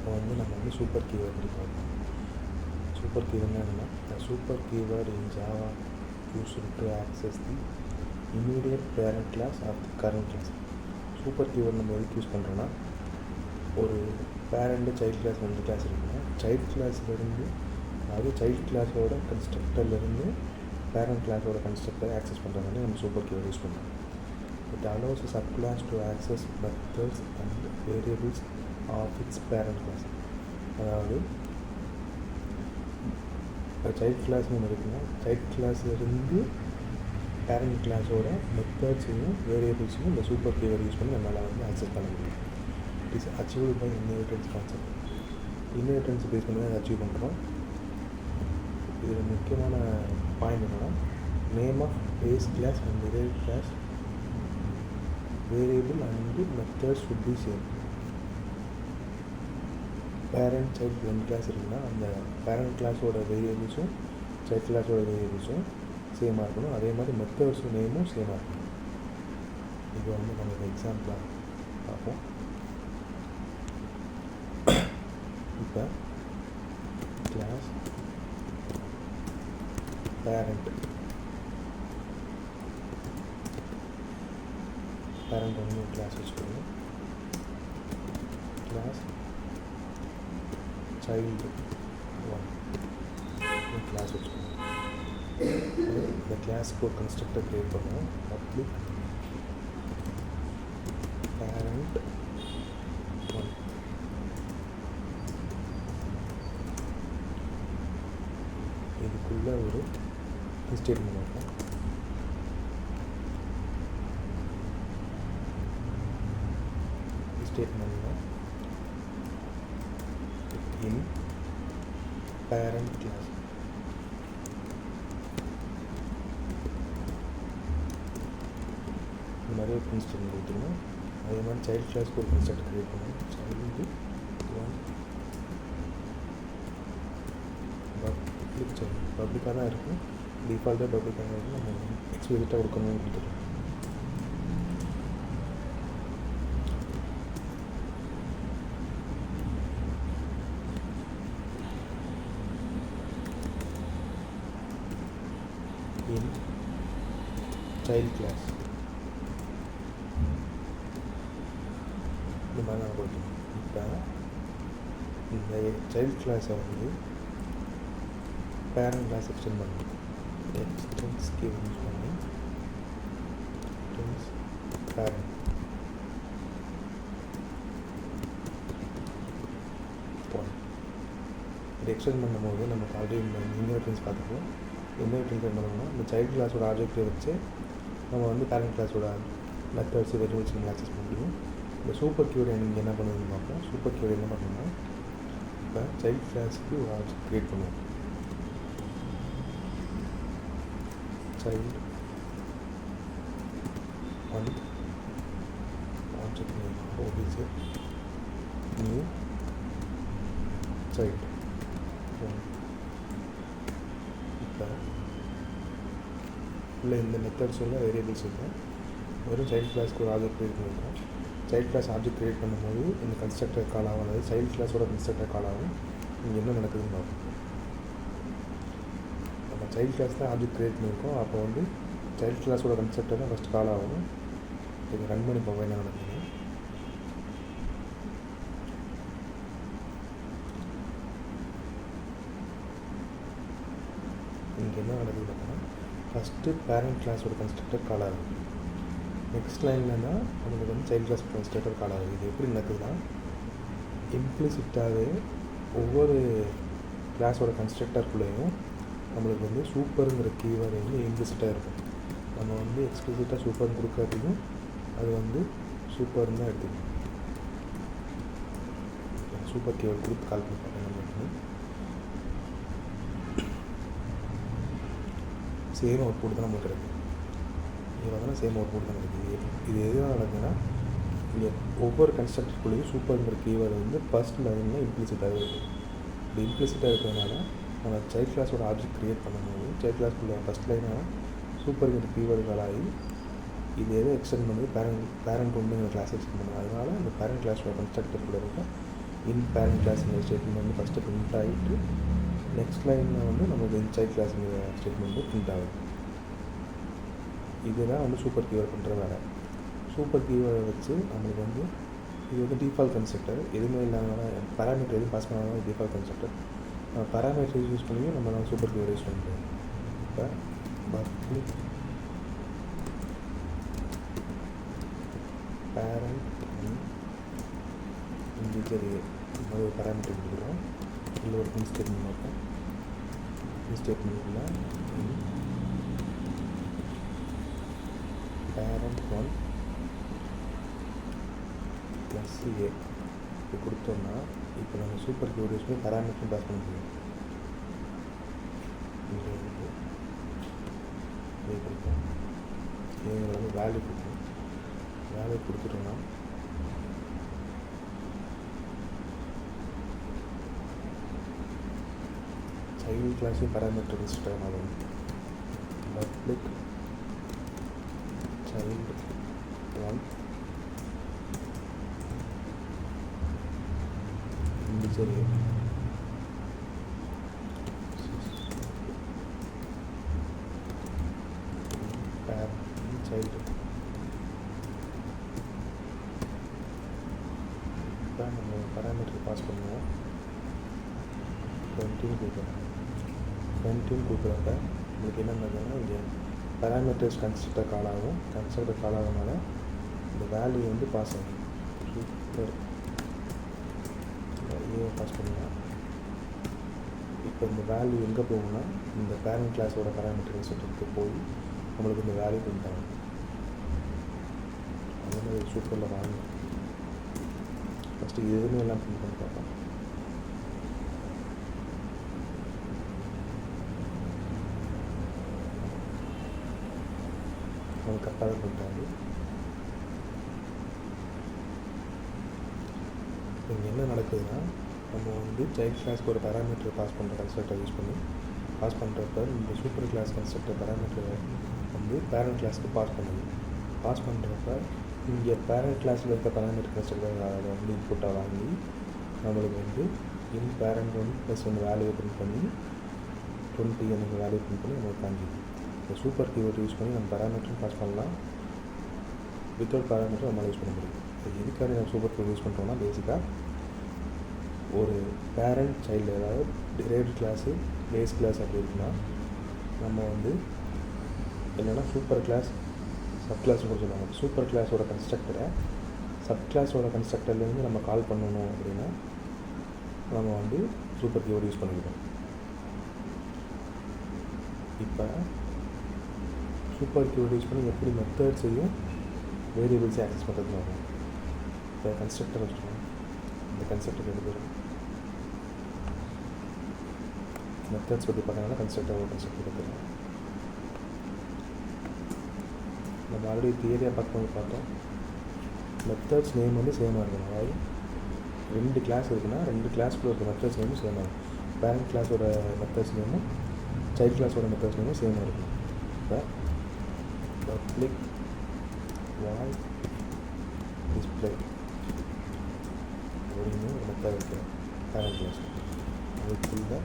இப்போ வந்து நம்ம வந்து சூப்பர் கீவேர்ட் பற்றி பார்ப்போம். சூப்பர் கீவேர்ட்னா என்னென்னா, the super keyword in Java used to access the immediate parent class of the current class. Super keyword நம்ம எதுக்கு யூஸ் பண்ணுறோன்னா, ஒரு பேரண்ட்டு சைல்டு கிளாஸ் 2 கிளாஸ் இருக்குன்னா, சைல்டு கிளாஸ்லேருந்து, அதாவது சைல்டு கிளாஸோட கன்ஸ்ட்ரக்டர்லேருந்து பேரண்ட் கிளாஸோட கன்ஸ்ட்ரக்டரை ஆக்சஸ் பண்ணுறதுனால நம்ம சூப்பர் கீவேர்ட் யூஸ் பண்ணுறோம். It allows a subclass to access methods and variables of its parent class. அதாவது இப்போ சைல்டு கிளாஸ்னு ஒன்று இருக்குன்னா, சைல்டு கிளாஸ்லேருந்து பேரண்ட் கிளாஸோட மெத்தட்ஸையும் வேரியபிள்ஸையும் இந்த சூப்பர் கீவேர்ட் யூஸ் பண்ணி நம்மளால் வந்து ஆக்சஸ் பண்ண முடியும். It is achieved by inheritance concept. Inheritance base பண்ணி அதை அச்சீவ் பண்ணுறோம். இதில் முக்கியமான பாயிண்ட் என்னென்னா, name of base class and derived class variable and methods would be same. Parent child 2 class இருக்குன்னா, அந்த பேரண்ட் கிளாஸோட வேரியபிள்ஸும் சைல்டு கிளாஸோட வேரியபிள்ஸும் சேமாக இருக்கணும். அதே மாதிரி மெத்தட்ஸும் நேமும் சேமாக இருக்கணும். இது வந்து நம்ம எக்ஸாம்பிளாக பார்ப்போம். இப்போ கிளாஸ் பேரண்ட் வந்து கிளாஸ் வச்சுக்கணும். கிளாஸ் சைல்டு 1 கிளாஸ் வச்சுக்கணும். இந்த கிளாஸ்க்கு ஒரு கன்ஸ்ட்ரக்டர் க்ரியேட் பண்ணுவோம். Public parent 1. இதுக்குள்ளே ஒரு ஸ்டேட்மெண்ட் இருக்கும். ஸ்டேட்மெண்ட்டில் இன் பேரண்ட் கிளாஸ் இந்த மாதிரி ஒரு கன்ஸ்ட்ரக்டர் கொடுத்துருவோம். அதே மாதிரி சைல்டு கிளாஸ்க்கு ஒரு கன்ஸ்ட்ரக்டர் க்ரியேட் பண்ணுவோம். சைல்டு 1 பப்ளிக்காக தான் இருக்கும். டிஃபால்ட்டாக பப்ளிக்காக தான் இருக்கும். நம்ம எக்ஸ்பிளிசிட்டாக கொடுக்கணும்னு கொடுத்துருவோம். இன் சைல்டு கிளாஸ் இந்த மாதிரி நான் கொடுத்துருவோம். இப்போ இந்த சைல்டு கிளாஸை வந்து பேரண்ட் கிளாஸ் எக்ஸ்டெண்ட் பண்ணணும். எக்ஸ்டென்ஸ் கீ யூஸ் பண்ணி எக்ஸ்டென்ஸ் பேரண்ட் இது எக்ஸ்டெண்ட் பண்ணும்போது நமக்கு ஆல்ரெடி இந்த இன்ஹெரிட்டன்ஸ் பார்த்துப்போம். இன்ஹெரிட்டன்ஸ் என்ன பண்ணணும்னா, இந்த சைல்டு கிளாஸோட ஆப்ஜெக்டை வச்சு நம்ம வந்து பேரண்ட் கிளாஸோட மெத்தட்ஸ் வேரியபிள்ஸ் நம்ம ஆக்சஸ் பண்ண முடியும். இந்த சூப்பர் கீவேர்ட் நீங்கள் என்ன பண்ணுறதுன்னு பார்ப்போம். சூப்பர் கீவேர்ட் என்ன பண்ணணும்னா, இப்போ சைல்டு கிளாஸுக்கு ஒரு ஆப்ஜெக்ட் க்ரியேட் பண்ணுவோம். Child 1 object name OBJ new child 1. இப்போ உள்ள இந்த மெத்தட்ஸ் உள்ள வேரியபிள்ஸ் இருக்கும். வெறும் சைல்டு கிளாஸ்க்கு ஒரு ஆப்ஜெக்ட் க்ரியேட் பண்ணியிருக்கோம். சைல்டு கிளாஸ் ஆப்ஜெக்ட் க்ரியேட் பண்ணும்போது இந்த கன்ஸ்ட்ரக்டர் கால் ஆகும். அதாவது சைல்டு கிளாஸோட கன்ஸ்ட்ரக்டர் கால் ஆகும். இங்கே என்ன நடக்குதுன்னு பார்ப்போம். நம்ம சைல்டு கிளாஸ் தான் ஆப்ஜெக்ட் க்ரியேட் பண்ணியிருக்கோம். அப்போ வந்து சைல்டு கிளாஸோட கன்ஸ்ட்ரக்டர் தான் ஃபஸ்ட் கால் ஆகும். இது ரன் பண்ணி போக என்ன நடக்குது. இங்கே என்ன நடக்குது பார்த்தோன்னா, ஃபஸ்ட்டு பேரண்ட் கிளாஸோட கன்ஸ்ட்ரக்டர் கால் ஆகுது. நெக்ஸ்ட் லைன்லன்னா நம்மளுக்கு வந்து சைல்டு கிளாஸ் கன்ஸ்ட்ரக்டர் கால் ஆகுது. இது எப்படி நடக்குதுன்னா, இம்ப்ளிசிட்டாகவே ஒவ்வொரு கிளாஸோட கன்ஸ்ட்ரக்டருக்குள்ளேயும் நம்மளுக்கு வந்து சூப்பருங்கிற கீவேர்டு வந்து இம்ப்ளிசிட்டாக இருக்கும். நம்ம வந்து எக்ஸ்பிளிசிட்டாக சூப்பர்னு கொடுக்காட்டியும் அது வந்து சூப்பர்னு தான் எடுத்துக்கணும். சூப்பர் கீவேர்டு கொடுத்து கால் பண்ணி பார்க்கணும். சேம் அவுட்புட் தான் நமக்கு கிடைக்கும். இது பார்த்தோன்னா சேம் அவுட்புட் தான் கிடைக்குது. இது எதுவும் நடக்குதுன்னா, இங்கே ஒவ்வொரு கன்ஸ்ட்ரக்டருக்குள்ளேயும் சூப்பருங்கிற கீவேர்டு வந்து ஃபஸ்ட் லைனில் இம்ப்ளிசிட்டாகவே இருக்கும். இப்படி இம்ப்ளிசிட்டாக இருக்கிறதுனால நம்ம சைல்டு கிளாஸோட ஆப்ஜெக்ட் க்ரியேட் பண்ணும்போது சைல்டு கிளாஸ்க்குள்ளே ஃபஸ்ட் லைனாக சூப்பருங்கிற கீவேர்டுகள் ஆகி இது எதை எக்ஸ்டெண்ட் பண்ணுது, பேரண்ட் ஒன்றுங்கிற கிளாஸ் எக்ஸ்டெண்ட் பண்ணுது. அதனால் இந்த பேரண்ட் கிளாஸோட கன்ஸ்ட்ரக்டருக்குள்ள இருக்க இன் பேரண்ட் கிளாஸுங்கிற ஸ்டேட்மெண்ட் வந்து ஃபஸ்ட்டு பிரிண்ட் ஆகிட்டு நெக்ஸ்ட் லைனில் வந்து நமக்கு இன்சைட் கிளாஸுங்கிற ஸ்டேட்மெண்ட் பிரிண்ட் ஆகுது. இதுதான் வந்து சூப்பர் கீவேர்ட் பண்ணுற வேலை. சூப்பர் கீவேர்டை வச்சு நம்மளுக்கு வந்து இது வந்து டிஃபால்ட் கன்ஸ்ட்ரக்டர், எதுவுமே இல்லாமல் பேராமீட்டர் எதுவும் பாஸ் பண்ணாமல் டிஃபால்ட் கன்ஸ்ட்ரக்டர். பேராமீட்டர் யூஸ் பண்ணி நம்ம சூப்பர் கீவேர்டு யூஸ் பண்ண முடியும். இப்போ பப்ளிக் பேரண்ட் இன்டிஜர் ஒரு பேராமீட்டர் கொடுக்குறோம். இல்லை ஒரு இன் ஸ்டேட்மெண்ட் இருக்கும். இன் ஸ்டேட்மெண்ட்டில் பேரண்ட் 1 ப்ளஸ் ஏ இப்போ கொடுத்தோம்னா இப்போ நம்ம சூப்பர் கீவேர்டு யூஸ் பண்ணி பேராமீட்டர் பாஸ் பண்ண முடியும். ஏ கொடுப்போம், ஏங்கிற வந்து வேல்யூ கொடுப்போம். வேல்யூ கொடுத்துட்டோம்னா சைல்டு கிளாஸையும் பேராமீட்டர் கன்ஸ்ட்ரக்டர் ஆகும். பப்ளிக் சைல்டு 1 இன்டிஜர் ஏ சைல்டு. இப்போ நம்ம பேராமீட்டர் பாஸ் பண்ணுவோம். 20 கொடுக்குறோம். 20 கொடுக்குறப்ப உங்களுக்கு என்ன பண்ணுறதுன்னா இங்கே பேராமீட்டர்ஸ் கன்ஸ்ட்ரக்டர் கால் ஆகும். கன்ஸ்ட்ரக்டர் கால் ஆகிறதுனால இந்த வேல்யூ வந்து பாஸ் ஆகும். சூப்பர் ஏ பாஸ் பண்ணுவோம். இப்போ இந்த வேல்யூ எங்கே போகும்னா இந்த பேரண்ட் கிளாஸோட பேராமீட்டர் கன்ஸ்ட்ரக்டருக்கு போய் நம்மளுக்கு இந்த வேல்யூ பிரிண்ட் ஆகும். அதே மாதிரி சூப்பரில் வாங்க ஃபஸ்ட்டு எதுவுமே எல்லாம் பிரிண்ட் பண்ணி பார்ப்போம். அது கரெக்டாக தான் பண்ணிட்டாங்க. இங்கே என்ன நடக்குதுன்னா நம்ம வந்து சைல்ட் கிளாஸ்க்கு ஒரு பேராமீட்டர் பாஸ் பண்ணுற கன்ஸ்ட்ரக்டர் யூஸ் பண்ணி பாஸ் பண்ணுறப்ப இந்த சூப்பர் கிளாஸ் கன்ஸ்ட்ரக்டர் பேராமீட்டரை வந்து பேரண்ட் கிளாஸ்க்கு பாஸ் பண்ணுது. பாஸ் பண்ணுறப்ப இங்கே பேரண்ட் கிளாஸில் இருக்க பேராமீட்டர் கன்ஸ்ட்ரக்டர் அதை வந்து இன்புட்டாக வாங்கி நம்மளுக்கு வந்து இன் பேரண்ட் 1 ப்ளஸ் 1 வேல்யூ பிரிண்ட் பண்ணி 20 அந்த வேல்யூ பிரிண்ட் பண்ணி நம்மளுக்கு காமிக்குது. இந்த சூப்பர் கீவேர்ட் யூஸ் பண்ணி நம்ம பேராமீட்டரும் பாஸ் பண்ணலாம். வித்தவுட் பேராமீட்டர் நம்மளால் யூஸ் பண்ண முடியும். இப்போ எதுக்காக நம்ம சூப்பர் கீவேர்ட் யூஸ் பண்ணுறோம்னா பேசிக்காக ஒரு பேரண்ட் சைல்டு, அதாவது டிரைவ்டு கிளாஸு பேஸ் கிளாஸ் அப்படி இருக்குன்னா நம்ம வந்து என்னென்னா சூப்பர் கிளாஸ் சப் கிளாஸ்னு கூட சொல்லுவாங்க. சூப்பர் கிளாஸோட கன்ஸ்ட்ரக்டரை சப் கிளாஸோட கன்ஸ்ட்ரக்டர்லேருந்து நம்ம கால் பண்ணணும் அப்படின்னா நம்ம வந்து சூப்பர் கீவேர்ட் யூஸ் பண்ணிக்கிறோம். இப்போ சூப்பர் கீவேர்ட் யூஸ் பண்ணி எப்படி மெத்தட்ஸையும் வேரியபிள்ஸையும் ஆக்சஸ் பண்ணுறதுன்னு வரும். இப்போ கன்ஸ்ட்ரக்டர் வச்சுக்கோங்க. இந்த கன்ஸ்ட்ரக்டர் எடுத்துக்கிறோம். மெத்தட்ஸ் பற்றி பார்த்தீங்கன்னா கன்ஸ்ட்ரக்டர் எடுத்துக்கலாம். நம்ம ஆல்ரெடி தியரியாக பார்க்கும்போது பார்த்தோம் மெத்தட்ஸ் நேம் வந்து சேமாக இருக்கணும். அதாவது 2 கிளாஸ் இருக்குன்னா 2 கிளாஸ்க்குள்ள இருக்க மெத்தட்ஸ் நேமும் சேமாக இருக்கும். பேரண்ட் கிளாஸோட மெத்தட்ஸ் நேமும் சைல்ட் கிளாஸோட மெத்தட்ஸ் நேமும் சேமாக இருக்கும். இப்போ பப்ளிக் வாய்ட் டிஸ்பிளே அப்படின்னு ஒரு மெத்தட் இருக்குது பேரண்ட் கிளாஸ். அதுக்குள்ள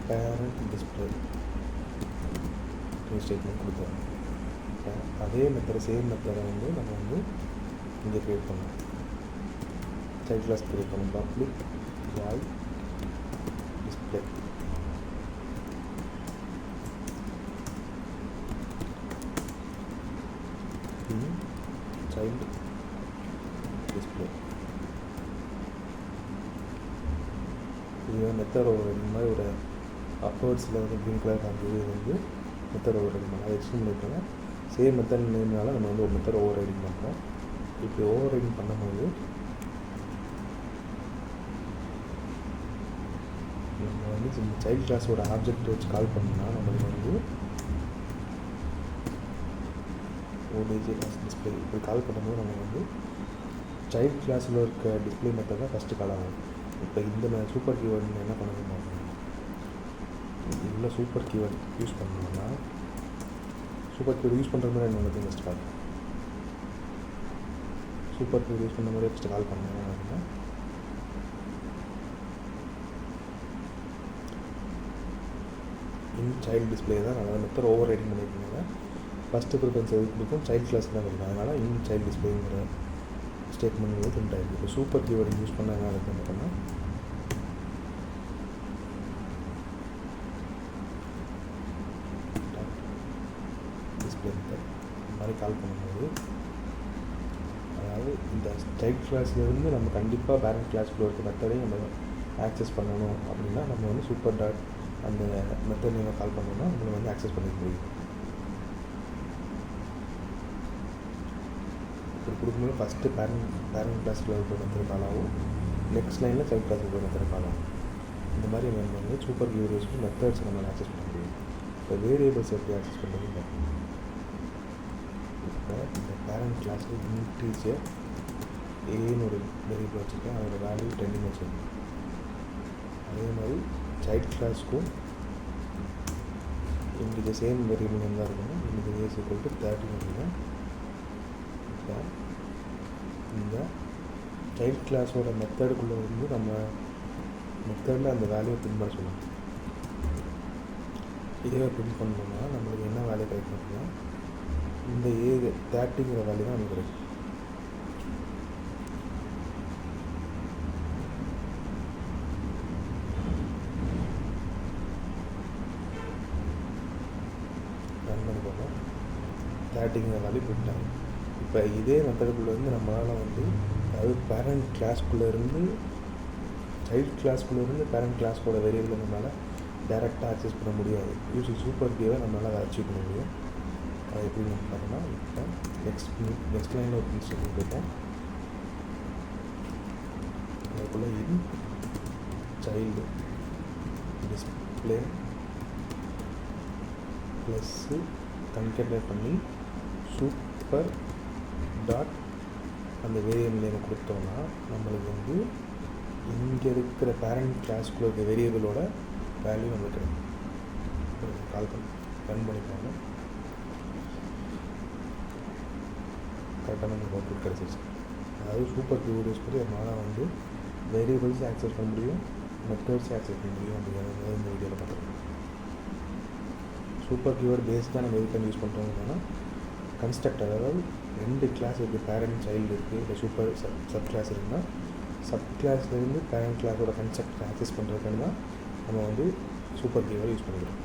பேரண்ட் டிஸ்பிளே ஸ்டேட்மெண்ட் கொடுத்தோம். அதே மெத்தடை சேம் மெத்தடை வந்து நம்ம வந்து இங்கே க்ரியேட் பண்ணோம். சைல்ட் கிளாஸ் க்ரியேட் பண்ணோம். Public void display child display. இது மெத்தட் ஒரு இந்த மாதிரி ஒரு அப்வர்ட்ஸில் வந்து க்ரீன் கலர் காமிச்சது வந்து மெத்தட் ஓவர் ரைடிங் பண்ணலாம். எக்ஸ்ட்ரீம் பண்ணிட்டோன்னா சேம் மெத்தட் நேம்னால நம்ம வந்து ஒரு மெத்தட் ஓவர் ரைடிங் பண்ணுறோம். இப்படி ஓவர் ரைடிங் பண்ணும்போது நம்ம வந்து இந்த சைல்ட் கிளாஸோட ஆப்ஜெக்ட் வச்சு கால் பண்ணோம்னா நம்மளுக்கு வந்து ஓடிஜி கிளாஸ் டிஸ்பிளே இப்படி கால் பண்ணும்போது நம்ம வந்து சைல்ட் கிளாஸில் இருக்க டிஸ்பிளே மெத்தட் தான் ஃபஸ்ட்டு கால் ஆகும். இப்போ இந்த சூப்பர் கீவேர்டு என்ன பண்ணணும்னா இதில் சூப்பர் கீவேர்டு யூஸ் பண்ணணும்னா சூப்பர் கீவேர்டு யூஸ் பண்ணுற மாதிரி என்ன ஃபஸ்ட் பார்க்கலாம். சூப்பர் கீவேர்டு யூஸ் பண்ண மாதிரி ஃபஸ்ட்டு கால் பண்ணேன் அப்படின்னா சைல்டு டிஸ்பிளே தான் நான் மெத்தட் ஓவர் ரைடிங் பண்ணியிருக்கீங்க. ஃபஸ்ட்டு ப்ரிஃபரன்ஸ் எது கொடுக்கும் சைல்டு கிளாஸ் தான் கொடுக்கும். அதனால் சைல்டு டிஸ்பிளேங்கிற ஸ்டேட்மெண்ட் வந்து பிரிண்ட் ஆகிருக்கு. இப்போ சூப்பர் கீவேர்டு யூஸ் பண்ணாங்க அதுக்கு என்ன பண்ணால் டிஸ்பிளே மெத்தட் இந்த மாதிரி கால் பண்ணும்போது, அதாவது இந்த சைல்டு கிளாஸ்லேருந்து நம்ம கண்டிப்பாக பேரண்ட் கிளாஸ்க்குள்ள இருக்க மெத்தடையும் நம்ம ஆக்சஸ் பண்ணணும் அப்படின்னா நம்ம வந்து சூப்பர் டாட் அந்த மெத்தட் நீங்கள் கால் பண்ணோன்னா உங்களை வந்து ஆக்சஸ் பண்ணிக்க முடியும். இப்படி கொடுக்கும்போது ஃபஸ்ட்டு பேரண்ட் கிளாஸில் இருக்கிற மெத்தட் கால் ஆகும், நெக்ஸ்ட் லைனில் சைல்ட் கிளாஸில் இருக்கிற மெத்தட் கால் ஆகும். இந்த மாதிரி நம்ம வந்து சூப்பர் கீவேர்டு யூஸ் பண்ணி மெத்தட்ஸ் நம்ம ஆக்சஸ் பண்ண முடியும். இப்போ வேரியபிள்ஸ் எப்படி ஆக்சஸ் பண்ணுறது பார்க்கணும். இப்போ இந்த பேரண்ட் கிளாஸில் இன்டீஜர் ஏன்னு ஒரு வேரியபிள் வச்சுருக்கேன், அதோட வேல்யூ 10 வச்சுருக்கேன். அதே மாதிரி சைல்ட் கிளாஸ்க்கும் இன்றைக்கி சேம் வேரியபிள் நேம் தான் இருக்கணும். இன்றைக்கி ஏஸ் ஈக்குவல் டு 30 அப்படின்னா இப்போ இந்த சைல்ட் கிளாஸோட மெத்தடுக்குள்ளே வந்து நம்ம மெத்தடில் அந்த வேல்யூவை பிரிண்ட் பண்ண சொல்லலாம். இதே பிரிண்ட் பண்ணோம்னா நம்மளுக்கு என்ன வேல்யூ கிடைக்கும் அப்படின்னா இந்த 30ங்கிற வேல்யூ தான் நமக்கு கிடைக்கும். ரன் பண்ணி போனால் 30ங்கிற வேல்யூ பிரிண்ட் ஆகும். இப்போ இதே மெத்தடுக்குள்ளேருந்து நம்மளால் வந்து அதாவது பேரண்ட் கிளாஸ்க்குள்ளேருந்து சைல்ட் கிளாஸ்க்குள்ளேருந்து பேரண்ட் கிளாஸ்க்கோட வேரியபிள் நம்மளால் டேரெக்டாக ஆக்சஸ் பண்ண முடியாது. யூஸிங் சூப்பர் கீவை நம்மளால் அதை அச்சீவ் பண்ண முடியும். அது எப்படி நம்ம பார்த்தோம்னா இப்போ நெக்ஸ்ட் லைனில் ஒரு இன்ஸ்ட்ரக்ஷன் போய்ப்போம். அதுக்குள்ளே இன் சைல்டு டிஸ்பிளே ப்ளஸ்ஸு கன்கேட்லேட் பண்ணி சூப்பர் டாட் அந்த வேரியபிள் நேம் கொடுத்தோம்னா நம்மளுக்கு வந்து இங்கே இருக்கிற பேரண்ட் கிளாஸ்க்குள்ள இருக்க வேரியபிளோட வேல்யூ நம்மளுக்கு கிடைக்கும். கால் பண்ணி ரன் பண்ணிப்பாங்க, கரெக்டாக நமக்கு அவுட்புட் கிடச்சிருச்சு. அதாவது சூப்பர் கீவேர்டு யூஸ் பண்ணி நம்மளால் வந்து வேரியபிள்ஸ் ஆக்சஸ் பண்ண முடியும், மெத்தட்ஸ் ஆக்சஸ் பண்ண முடியும் அப்படிங்கிறத இந்த வீடியோவில் பார்த்துருக்கோம். சூப்பர் கீவேர்டு பேஸ்டாக நம்ம எதுக்கு யூஸ் பண்ணுறோம்னா கன்ஸ்ட்ரக்டர், அதாவது 2 கிளாஸ் இருக்குது, பேரண்ட் சைல்டு இருக்குது, இல்லை சூப்பர் சப் கிளாஸ் இருக்குன்னா சப் கிளாஸ்லேருந்து பேரண்ட் கிளாஸோட கன்ஸ்ட்ரக்டர் ஆக்சஸ் பண்ணுறதுக்கு தான் நம்ம வந்து சூப்பர் கீவேர்டு யூஸ் பண்ணிக்கிறோம்.